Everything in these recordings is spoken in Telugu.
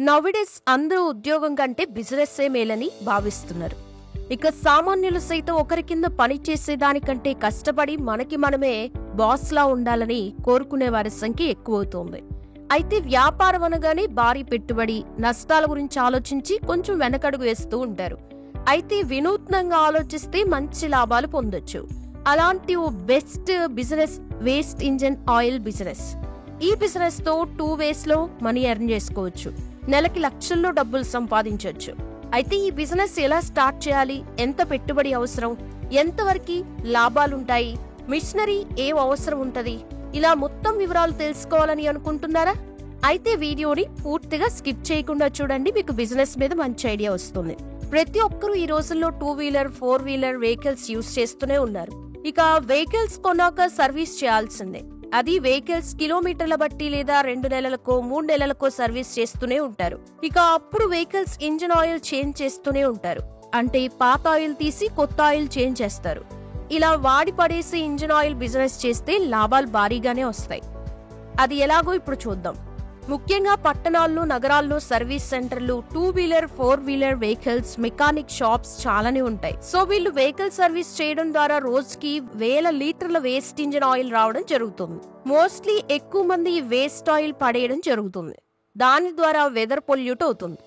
నౌడేస్ అందరూ ఉద్యోగం కంటే బిజినెస్సే మేలని భావిస్తున్నారు. ఇక సామాన్యులు సైతం ఒకరి కింద పని చేసేదానికంటే కష్టపడి మనకి మనమే బాస్లా ఉండాలని కోరుకునే వారి సంఖ్య ఎక్కువవుతోంది. అయితే వ్యాపారం అనగానే భారీ పెట్టుబడి, నష్టాల గురించి ఆలోచించి కొంచెం వెనకడుగు వేస్తూ ఉంటారు. అయితే వినూత్నంగా ఆలోచిస్తే మంచి లాభాలు పొందొచ్చు. అలాంటి ఓ best business waste engine oil business. ఈ బిజినెస్ తో 2 ways లో మనీ ఎర్న్ చేసుకోవచ్చు. నెలకి లక్షల్లో డబ్బులు సంపాదించవచ్చు. అయితే ఈ బిజినెస్ ఎలా స్టార్ట్ చేయాలి, ఎంత పెట్టుబడి అవసరం, ఎంతవరకు లాభాలుంటాయి, మిషనరీ ఏం అవసరం ఉంటది, ఇలా మొత్తం వివరాలు తెలుసుకోవాలని అనుకుంటున్నారా? అయితే వీడియోని పూర్తిగా స్కిప్ చేయకుండా చూడండి. మీకు బిజినెస్ మీద మంచి ఐడియా వస్తుంది. ప్రతి ఒక్కరూ ఈ రోజుల్లో 2-wheeler, 4-wheeler వెహికల్స్ యూజ్ చేస్తూనే ఉన్నారు. ఇక వెహికల్స్ కొన్నాక సర్వీస్ చేయాల్సిందే. అది వెహికల్స్ కిలోమీటర్ల బట్టి లేదా 2 నెలలకో 3 నెలలకో సర్వీస్ చేస్తూనే ఉంటారు. ఇక అప్పుడు వెహికల్స్ ఇంజిన్ ఆయిల్ చేంజ్ చేస్తూనే ఉంటారు. అంటే పాత ఆయిల్ తీసి కొత్త ఆయిల్ చేంజ్ చేస్తారు. ఇలా వాడి పడేసి ఇంజిన్ ఆయిల్ బిజినెస్ చేస్తే లాభాలు భారీగానే వస్తాయి. అది ఎలాగో ఇప్పుడు చూద్దాం. ముఖ్యంగా పట్టణాల్లో, నగరాల్లో సర్వీస్ సెంటర్లు, 2-wheeler, 4-wheeler vehicles mechanic shops చాలానే ఉంటాయి. సో వీళ్ళు వెహికల్ సర్వీస్ చేయడం ద్వారా రోజుకి 1000 లీటర్ల వేస్ట్ ఇంజిన్ ఆయిల్ రావడం జరుగుతుంది. మోస్ట్లీ ఎక్కువ మంది ఈ వేస్ట్ ఆయిల్ పడేయడం జరుగుతుంది. దాని ద్వారా వెదర్ పొల్యూట్ అవుతుంది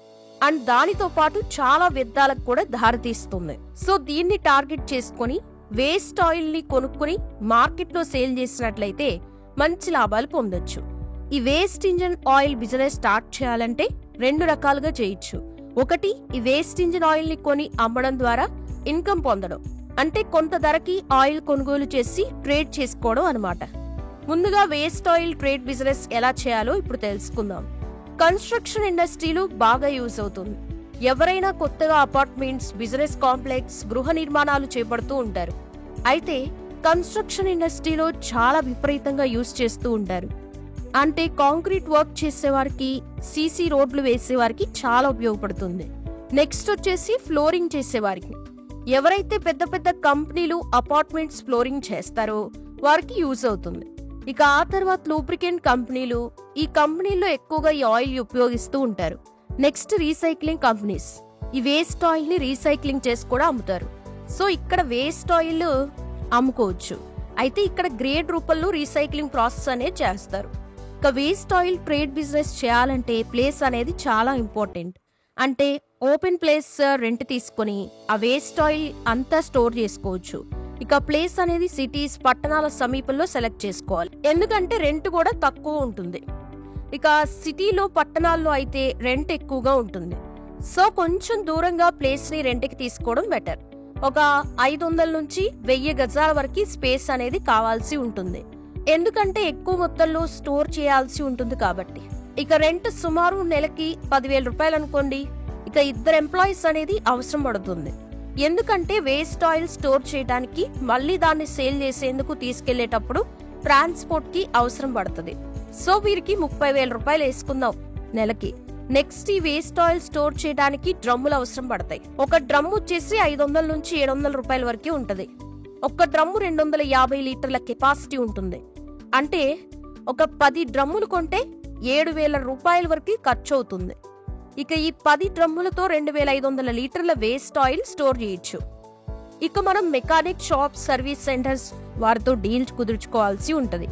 అండ్ దానితో పాటు చాలా వ్యర్థాలకు కూడా దారితీస్తుంది. సో దీన్ని టార్గెట్ చేసుకుని వేస్ట్ ఆయిల్ ని కొనుక్కుని మార్కెట్ లో సేల్ చేసినట్లయితే మంచి లాభాలు పొందొచ్చు. ఈ waste engine oil business start చేయాలంటే 2 రకాలుగా చేయొచ్చు. ఒకటి, ఈ వేస్ట్ ఇంజిన్ ఆయిల్ ని కొని అమ్మడం ద్వారా ఇన్కమ్ పొందడం. అంటే కొంత ధరకి ఆయిల్ కొనుగోలు చేసి ట్రేడ్ చేసుకోవడం అన్నమాట. ముందుగా వేస్ట్ ఆయిల్ ట్రేడ్ బిజినెస్ ఎలా చేయాలో ఇప్పుడు తెలుసుకుందాం. కన్స్ట్రక్షన్ ఇండస్ట్రీలో బాగా యూజ్ అవుతుంది. ఎవరైనా కొత్తగా అపార్ట్మెంట్స్, బిజినెస్ కాంప్లెక్స్, గృహ నిర్మాణాలు చేపడుతూ ఉంటారు. అయితే కన్స్ట్రక్షన్ ఇండస్ట్రీలో చాలా విపరీతంగా యూజ్ చేస్తూ ఉంటారు. అంటే కాంక్రీట్ వర్క్ చేసేవారికి, సీసీ రోడ్లు వేసేవారికి చాలా ఉపయోగపడుతుంది. నెక్స్ట్ వచ్చేసి ఫ్లోరింగ్ చేసేవారికి. ఎవరైతే పెద్ద పెద్ద కంపెనీలు అపార్ట్మెంట్స్ ఫ్లోరింగ్ చేస్తారో వారికి యూజ్ అవుతుంది. ఇక ఆ తర్వాత లూబ్రికెంట్ కంపెనీలు, ఈ కంపెనీల్లో ఎక్కువగా ఈ ఆయిల్ ఉపయోగిస్తూ ఉంటారు. నెక్స్ట్ రీసైక్లింగ్ కంపెనీస్, ఈ వేస్ట్ ఆయిల్ ని రీసైక్లింగ్ చేసి కూడా అమ్ముతారు. సో ఇక్కడ వేస్ట్ ఆయిల్ అమ్ముకోవచ్చు. అయితే ఇక్కడ గ్రేడ్ రూపంలో రీసైక్లింగ్ ప్రాసెస్ అనేది చేస్తారు. ఇక వేస్ట్ ఆయిల్ ట్రేడ్ బిజినెస్ చేయాలంటే ప్లేస్ అనేది చాలా ఇంపార్టెంట్. అంటే ఓపెన్ ప్లేస్ రెంట్ తీసుకుని ఆ వేస్ట్ ఆయిల్ అంతా స్టోర్ చేసుకోవచ్చు. ఇక ప్లేస్ అనేది సిటీస్, పట్టణాల సమీపంలో సెలెక్ట్ చేసుకోవాలి. ఎందుకంటే రెంట్ కూడా తక్కువ ఉంటుంది. ఇక సిటీలో, పట్టణాల్లో అయితే రెంట్ ఎక్కువగా ఉంటుంది. సో కొంచెం దూరంగా ప్లేస్ ని రెంట్కి తీసుకోవడం బెటర్. ఒక 500 నుంచి 1000 గజాల వరకు స్పేస్ అనేది కావాల్సి ఉంటుంది. ఎందుకంటే ఎక్కువ మొత్తంలో స్టోర్ చేయాల్సి ఉంటుంది కాబట్టి. ఇక రెంట్ సుమారు నెలకి 10,000 రూపాయలు అనుకోండి. ఇక 2 ఎంప్లాయీస్ అనేది అవసరం పడుతుంది. ఎందుకంటే వేస్ట్ ఆయిల్ స్టోర్ చేయడానికి, మళ్ళీ దాన్ని సేల్ చేసేందుకు తీసుకెళ్లేటప్పుడు ట్రాన్స్పోర్ట్ కి అవసరం పడుతుంది. సో వీరికి 30,000 రూపాయలు వేసుకుందాం నెలకి. నెక్స్ట్ ఈ వేస్ట్ ఆయిల్ స్టోర్ చేయడానికి డ్రమ్ములు అవసరం పడతాయి. ఒక డ్రమ్ వచ్చేసి 500 నుంచి 700 రూపాయల వరకు ఉంటది. ఒక్క డ్రమ్ము 250 లీటర్ల కెపాసిటీ ఉంటుంది. అంటే ఒక 10 డ్రమ్ములు కొంటే 7,000 రూపాయల వరకు ఖర్చు అవుతుంది. ఇక ఈ 10 డ్రమ్ములతో 2,500 లీటర్ల వేస్ట్ ఆయిల్ స్టోర్ చేయొచ్చు. ఇక మనం మెకానిక్ షాప్స్, సర్వీస్ సెంటర్స్ వారితో డీల్స్ కుదుర్చుకోవాల్సి ఉంటది.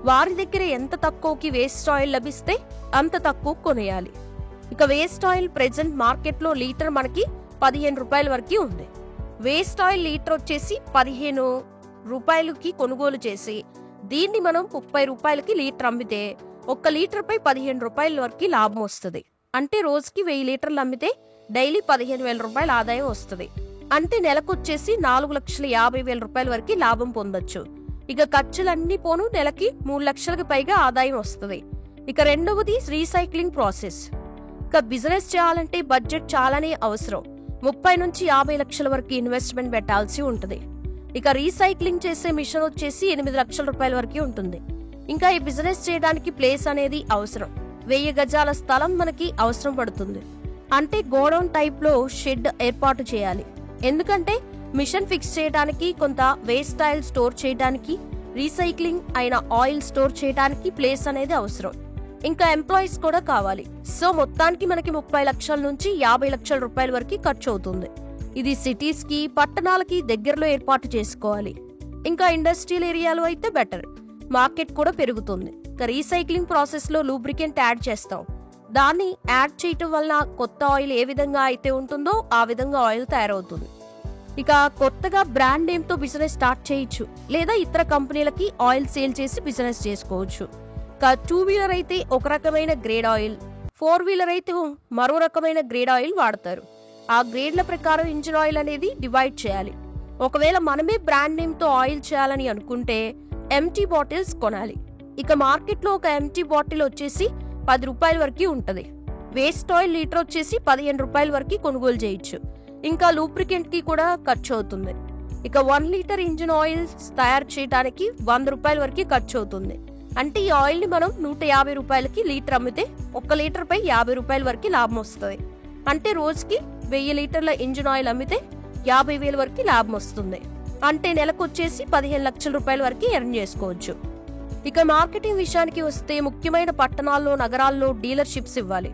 వారి దగ్గర ఎంత తక్కువకి వేస్ట్ ఆయిల్ లభిస్తే అంత తక్కువ కొనేయాలి. ఇక వేస్ట్ ఆయిల్ ప్రెజెంట్ మార్కెట్ లో లీటర్ మనకి 15 రూపాయల వరకు ఉంది. వేస్ట్ ఆయిల్ లీటర్ వచ్చేసి 15 రూపాయలకి కొనుగోలు చేసి దీన్ని మనం 30 రూపాయలకి లీటర్ అమ్మితే 1 లీటర్ పై 15 రూపాయల వరకు లాభం వస్తుంది. అంటే రోజుకి 1000 లీటర్లు అమ్మితే డైలీ 15,000 రూపాయల ఆదాయం వస్తుంది. అంటే నెలకొచ్చేసి 4,50,000 రూపాయల వరకు లాభం పొందొచ్చు. ఇక ఖర్చులన్నీ పోను నెలకి 3 లక్షలకు పైగా ఆదాయం వస్తుంది. ఇక రెండవది రీసైక్లింగ్ ప్రాసెస్. ఇక బిజినెస్ చేయాలంటే బడ్జెట్ చాలానే అవసరం. 30 నుంచి 50 లక్షల వరకు ఇన్వెస్ట్మెంట్ పెట్టాల్సి ఉంటుంది. ఇక రీసైక్లింగ్ చేసే మిషన్ వచ్చేసి 8 లక్షల రూపాయల వరకు ఉంటుంది. ఇంకా ఈ బిజినెస్ చేయడానికి ప్లేస్ అనేది అవసరం. 1000 గజాల స్థలం మనకి అవసరం పడుతుంది. అంటే గోడౌన్ టైప్ లో షెడ్ ఏర్పాటు చేయాలి. ఎందుకంటే మిషన్ ఫిక్స్ చేయడానికి, కొంత వేస్ట్ ఆయిల్ స్టోర్ చేయడానికి, రీసైక్లింగ్ అయిన ఆయిల్ స్టోర్ చేయడానికి ప్లేస్ అనేది అవసరం. ఇంకా ఎంప్లాయీస్ కూడా కావాలి. సో మొత్తానికి మనకి 30 లక్షల నుంచి 50 లక్షల రూపాయల వరకు ఖర్చు అవుతుంది. ఇది సిటీస్ కి, పట్టణాలకి దగ్గరలో ఏర్పాటు చేసుకోవాలి. ఇంకా ఇండస్ట్రియల్ ఏరియాలో అయితే బెటర్, మార్కెట్ కూడా పెరుగుతుంది. ఇంకా రీసైక్లింగ్ ప్రాసెస్ లో లూబ్రికెంట్ యాడ్ చేస్తాం. దాన్ని యాడ్ చేయటం వల్ల కొత్త ఆయిల్ ఏ విధంగా అయితే ఉంటుందో ఆ విధంగా ఆయిల్ తయారవుతుంది. ఇక కొత్తగా బ్రాండ్ నేమ్ తో బిజినెస్ స్టార్ట్ చేయొచ్చు, లేదా ఇతర కంపెనీలకి ఆయిల్ సేల్ చేసి బిజినెస్ చేసుకోవచ్చు. ఇక 2 వీలర్ అయితే ఒక రకమైన గ్రేడ్ ఆయిల్, 4 వీలర్ అయితే మరో రకమైన గ్రేడ్ ఆయిల్ వాడతారు. ఆ గ్రేడ్ల ప్రకారం ఇంజిన్ ఆయిల్ అనేది డివైడ్ చేయాలి. ఒకవేళ మనమే బ్రాండ్ నేమ్ తో ఆయిల్ చేయాలని అనుకుంటే ఎంటీ బాటిల్స్ కొనాలి. ఇక మార్కెట్ లో ఒక ఎంటీ బాటిల్ వచ్చేసి 10 రూపాయల వరకు ఉంటది. వేస్ట్ ఆయిల్ లీటర్ వచ్చేసి 15 రూపాయల వరకు కొనుగోలు చేయొచ్చు. ఇంకా లూబ్రికెంట్ కి కూడా ఖర్చు అవుతుంది. ఇక 1 లీటర్ ఇంజిన్ ఆయిల్ తయారు చేయడానికి 100 రూపాయల వరకు ఖర్చు అవుతుంది. అంటే ఈ ఆయిల్ ని మనం 150 రూపాయలకి లీటర్ అమ్మితే 1 లీటర్ పై 50 రూపాయల వరకు లాభం వస్తుంది. అంటే రోజుకి 1000 లీటర్ల ఇంజిన్ ఆయిల్ అమ్మితే 50,000 వరకు లాభం వస్తుంది. అంటే నెలకు వచ్చేసి 15 లక్షల రూపాయల వరకు ఎర్న్ చేసుకోవచ్చు. ఇక మార్కెటింగ్ విషయానికి వస్తే ముఖ్యమైన పట్టణాల్లో, నగరాల్లో డీలర్షిప్స్ ఇవ్వాలి.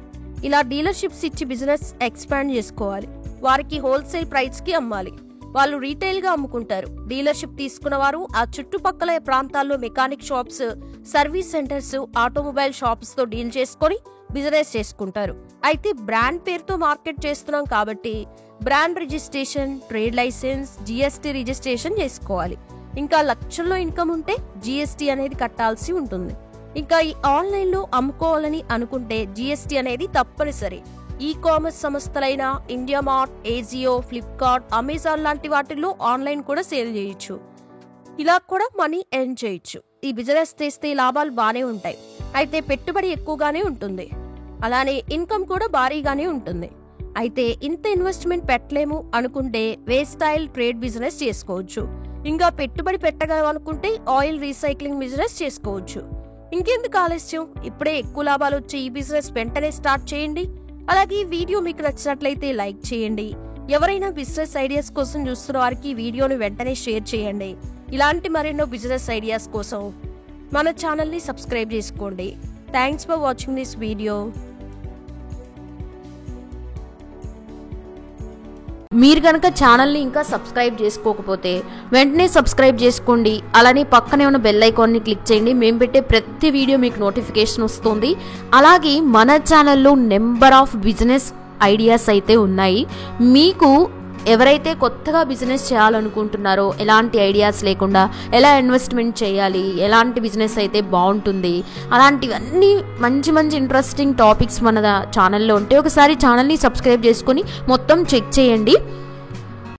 ఇలా డీలర్షిప్స్ ఇచ్చి బిజినెస్ ఎక్స్పాండ్ చేసుకోవాలి. వారికి హోల్సేల్ ప్రైస్ కి అమ్మాలి. వాళ్ళు రీటైల్ గా అమ్ముకుంటారు. డీలర్షిప్ తీసుకున్న వారు ఆ చుట్టుపక్కల ప్రాంతాల్లో mechanic shops, service centres, automobile shops తో డీల్ చేసుకొని బిజినెస్ చేసుకుంటారు. అయితే బ్రాండ్ పేరుతో మార్కెట్ చేస్తున్నాం కాబట్టి brand registration, trade licence, GST registration చేసుకోవాలి. ఇంకా లక్షల్లో ఇన్కమ్ ఉంటే జిఎస్టీ అనేది కట్టాల్సి ఉంటుంది. ఇంకా ఈ ఆన్లైన్ లో అమ్ముకోవాలని అనుకుంటే జిఎస్టీ అనేది తప్పనిసరి. ఈ కామర్స్ సంస్థలైన ఇండియా మార్ట్, ఏజియో, ఫ్లిప్కార్ట్, అమెజాన్ లాంటి వాటిల్లో ఆన్లైన్ కూడా సేల్ చేయొచ్చు. ఇలా కూడా మనీ ఎర్న్ చేయొచ్చు. ఈ బిజినెస్ చేస్తే లాభాలు బానే ఉంటాయి, అయితే పెట్టుబడి ఎక్కువగానే ఉంటుంది. అలానే ఇన్కమ్ కూడా భారీగానే ఉంటుంది. అయితే ఇంత ఇన్వెస్ట్మెంట్ పెట్టలేము అనుకుంటే వేస్ట్ ఆయిల్ ట్రేడ్ బిజినెస్ చేసుకోవచ్చు. ఇంకా పెట్టుబడి పెట్టగలం అనుకుంటే ఆయిల్ రీసైక్లింగ్ బిజినెస్ చేసుకోవచ్చు. ఇంకెందుకు ఆలస్యం, ఇప్పుడే ఎక్కువ లాభాలు వచ్చే ఈ బిజినెస్ వెంటనే స్టార్ట్ చేయండి. అలాగే వీడియో మీకు నచ్చినట్లయితే లైక్ చేయండి. ఎవరైనా బిజినెస్ ఐడియాస్ కోసం చూస్తున్న వారికి వీడియోని వెంటనే షేర్ చేయండి. ఇలాంటి మరెన్నో బిజినెస్ ఐడియాస్ కోసం మన ఛానల్ని సబ్స్క్రైబ్ చేసుకోండి. Thanks for watching this video. మీరు కనుక ఛానల్ని ఇంకా సబ్స్క్రైబ్ చేసుకోకపోతే వెంటనే సబ్స్క్రైబ్ చేసుకోండి. అలానే పక్కనే ఉన్న బెల్ ఐకాన్ని క్లిక్ చేయండి. మేము పెట్టే ప్రతి వీడియో మీకు నోటిఫికేషన్ వస్తుంది. అలాగే మన ఛానల్లో నెంబర్ ఆఫ్ బిజినెస్ ఐడియాస్ అయితే ఉన్నాయి. మీకు ఎవరైతే కొత్తగా బిజినెస్ చేయాలనుకుంటున్నారో, ఎలాంటి ఐడియాస్ లేకుండా ఎలా ఇన్వెస్ట్మెంట్ చేయాలి, ఎలాంటి బిజినెస్ అయితే బాగుంటుంది, అలాంటివన్నీ మంచి మంచి ఇంట్రెస్టింగ్ టాపిక్స్ మన ఛానల్లో ఉంటే ఒకసారి ఛానల్ని సబ్స్క్రైబ్ చేసుకొని మొత్తం చెక్ చేయండి.